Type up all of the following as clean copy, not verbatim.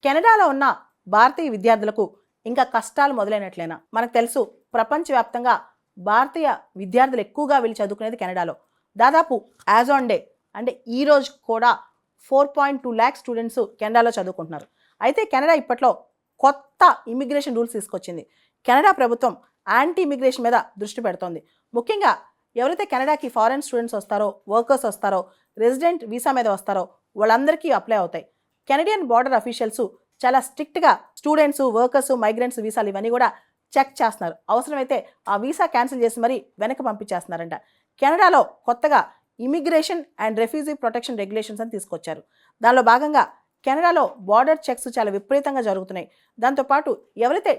కెనడాలో ఉన్న భారతీయ విద్యార్థులకు ఇంకా కష్టాలు మొదలైనట్లేనా? మనకు తెలుసు ప్రపంచవ్యాప్తంగా భారతీయ విద్యార్థులు ఎక్కువగా వెళ్ళి చదువుకునేది కెనడాలో. దాదాపు యాజ్ ఆన్ డే అంటే ఈ రోజు కూడా 4.2 ల్యాక్ స్టూడెంట్స్ కెనడాలో చదువుకుంటున్నారు. అయితే కెనడా ఇప్పట్లో కొత్త ఇమిగ్రేషన్ రూల్స్ తీసుకొచ్చింది. కెనడా ప్రభుత్వం యాంటీ ఇమిగ్రేషన్ మీద దృష్టి పెడుతోంది. ముఖ్యంగా ఎవరైతే కెనడాకి ఫారెన్ స్టూడెంట్స్ వస్తారో, వర్కర్స్ వస్తారో, రెసిడెంట్ వీసా మీద వస్తారో వాళ్ళందరికీ అప్లై అవుతాయి. కెనడియన్ బార్డర్ అఫీషియల్స్ చాలా స్ట్రిక్ట్గా స్టూడెంట్స్, వర్కర్స్, మైగ్రెంట్స్ వీసాలు ఇవన్నీ కూడా చెక్ చేస్తున్నారు. అవసరమైతే ఆ వీసా క్యాన్సిల్ చేసి మరీ వెనక్కి పంపించేస్తున్నారంట. కెనడాలో కొత్తగా immigration and refugee protection regulations అని తీసుకొచ్చారు. దానిలో భాగంగా కెనడాలో బార్డర్ చెక్స్ చాలా విపరీతంగా జరుగుతున్నాయి. దాంతోపాటు ఎవరైతే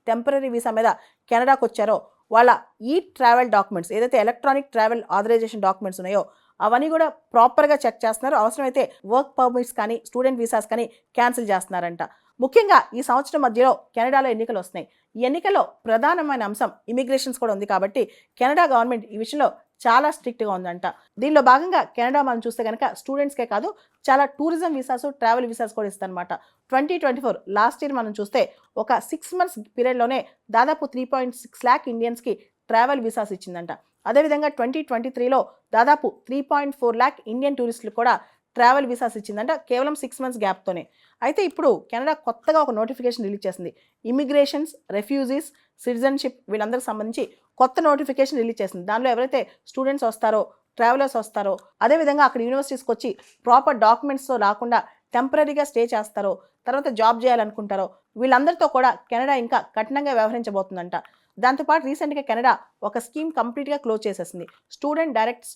టెంపరరీ వీసా మీద కెనడాకు వచ్చారో వాళ్ళ ఈ ట్రావెల్ డాక్యుమెంట్స్ ఏదైతే ఎలక్ట్రానిక్ ట్రావెల్ ఆథరైజేషన్ డాక్యుమెంట్స్ ఉన్నాయో అవన్నీ కూడా ప్రాపర్గా చెక్ చేస్తున్నారు. అవసరమైతే వర్క్ పర్మిట్స్ కానీ స్టూడెంట్ వీసాస్ కానీ క్యాన్సిల్ చేస్తున్నారంట. ముఖ్యంగా ఈ సంవత్సరం మధ్యలో కెనడాలో ఎన్నికలు వస్తున్నాయి. ఈ ఎన్నికల్లో ప్రధానమైన అంశం ఇమిగ్రేషన్స్ కూడా ఉంది కాబట్టి కెనడా గవర్నమెంట్ ఈ విషయంలో చాలా స్ట్రిక్ట్గా ఉందంట. దీనిలో భాగంగా కెనడా మనం చూస్తే కనుక స్టూడెంట్స్కే కాదు చాలా టూరిజం వీసాస్, ట్రావెల్ వీసాస్ కూడా ఇస్తారనమాట. 2024 లాస్ట్ ఇయర్ మనం చూస్తే ఒక 6 months పీరియడ్లోనే దాదాపు 3.6 ల్యాక్ ఇండియన్స్కి ట్రావెల్ వీసాస్ ఇచ్చిందంట. అదేవిధంగా 2023లో దాదాపు 3.4 ల్యాక్ ఇండియన్ టూరిస్టులు కూడా ట్రావెల్ వీసాస్ ఇచ్చిందంట కేవలం 6 months గ్యాప్తోనే. అయితే ఇప్పుడు కెనడా కొత్తగా ఒక నోటిఫికేషన్ రిలీజ్ చేసింది. ఇమిగ్రేషన్స్, రెఫ్యూజీస్, సిటిజన్షిప్ వీళ్ళందరికీ సంబంధించి కొత్త నోటిఫికేషన్ రిలీజ్ చేసింది. దానిలో ఎవరైతే స్టూడెంట్స్ వస్తారో, ట్రావెలర్స్ వస్తారో, అదేవిధంగా అక్కడ యూనివర్సిటీస్కి వచ్చి ప్రాపర్ డాక్యుమెంట్స్తో రాకుండా టెంపరీగా స్టే చేస్తారో, తర్వాత జాబ్ చేయాలనుకుంటారో వీళ్ళందరితో కూడా కెనడా ఇంకా కఠినంగా వ్యవహరించబోతుందంట. దాంతోపాటు రీసెంట్గా కెనడా ఒక స్కీమ్ కంప్లీట్గా క్లోజ్ చేసేసింది. Student direct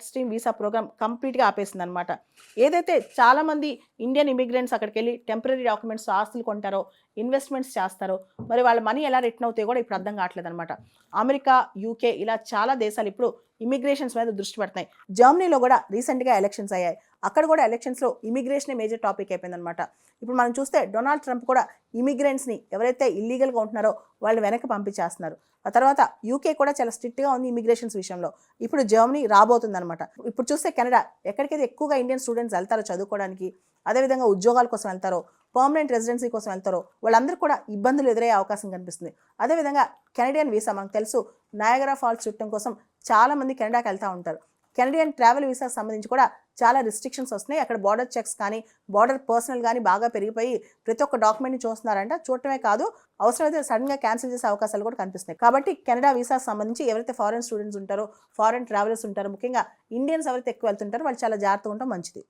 stream visa programme కంప్లీట్గా ఆపేసింది అనమాట. ఏదైతే చాలామంది ఇండియన్ ఇమిగ్రెంట్స్ అక్కడికి వెళ్ళి టెంపరీ డాక్యుమెంట్స్, ఆస్తులు కొంటారో, ఇన్వెస్ట్మెంట్స్ చేస్తారో, మరి వాళ్ళ మనీ ఎలా రిటర్న్ అవుతాయో కూడా ఇప్పుడు అర్థం కావట్లేదు అనమాట. అమెరికా, యూకే ఇలా చాలా దేశాలు ఇప్పుడు ఇమిగ్రేషన్స్ మీద దృష్టి పెడుతున్నాయి. జర్మనీలో కూడా రీసెంట్గా ఎలక్షన్స్ అయ్యాయి. అక్కడ కూడా ఎలక్షన్స్లో ఇమిగ్రేషనే మేజర్ టాపిక్ అయిపోయిందనమాట. ఇప్పుడు మనం చూస్తే డొనాల్డ్ ట్రంప్ కూడా ఇమిగ్రెంట్స్ని ఎవరైతే ఇల్లీగల్గా ఉంటున్నారో వాళ్ళు వెనక్కి పంపించేస్తున్నారు. ఆ తర్వాత యూకే కూడా చాలా స్ట్రిక్ట్గా ఉంది ఇమిగ్రేషన్స్ విషయంలో. ఇప్పుడు జర్మనీ రాబోతుందన్నమాట. ఇప్పుడు చూస్తే కెనడా ఎక్కడికైతే ఎక్కువగా ఇండియన్ స్టూడెంట్స్ వెళ్తారో చదువుకోవడానికి, అదేవిధంగా ఉద్యోగాల కోసం వెళ్తారో, పర్మనెంట్ రెసిడెన్సీ కోసం వెళ్తారో వాళ్ళందరూ కూడా ఇబ్బందులు ఎదురయ్యే అవకాశం కనిపిస్తుంది. అదేవిధంగా కెనడియన్ వీసా మనకు తెలుసు నయాగరా ఫాల్స్ చూడటం కోసం చాలామంది కెనడాకి వెళ్తూ ఉంటారు. కెనడియన్ ట్రావెల్ వీసాకి సంబంధించి కూడా చాలా రిస్ట్రిక్షన్స్ వస్తున్నాయి. అక్కడ బార్డర్ చెక్స్ కానీ, బార్డర్ పర్సనల్ కానీ బాగా పెరిగిపోయి ప్రతి ఒక్క డాక్యుమెంట్ని చూస్తున్నారంట. చూడటమే కాదు అవసరమైతే సడన్గా క్యాన్సిల్ చేసే అవకాశాలు కూడా కనిపిస్తున్నాయి. కాబట్టి కెనడా వీసాకి సంబంధించి ఎవరైతే ఫారెన్ స్టూడెంట్స్ ఉంటారో, ఫారెన్ ట్రావెలర్స్ ఉంటారో, ముఖ్యంగా ఇండియన్స్ ఎవరైతే ఎక్కువ వెళ్తుంటారో వాళ్ళు చాలా జాగ్రత్తగా ఉండటం మంచిది.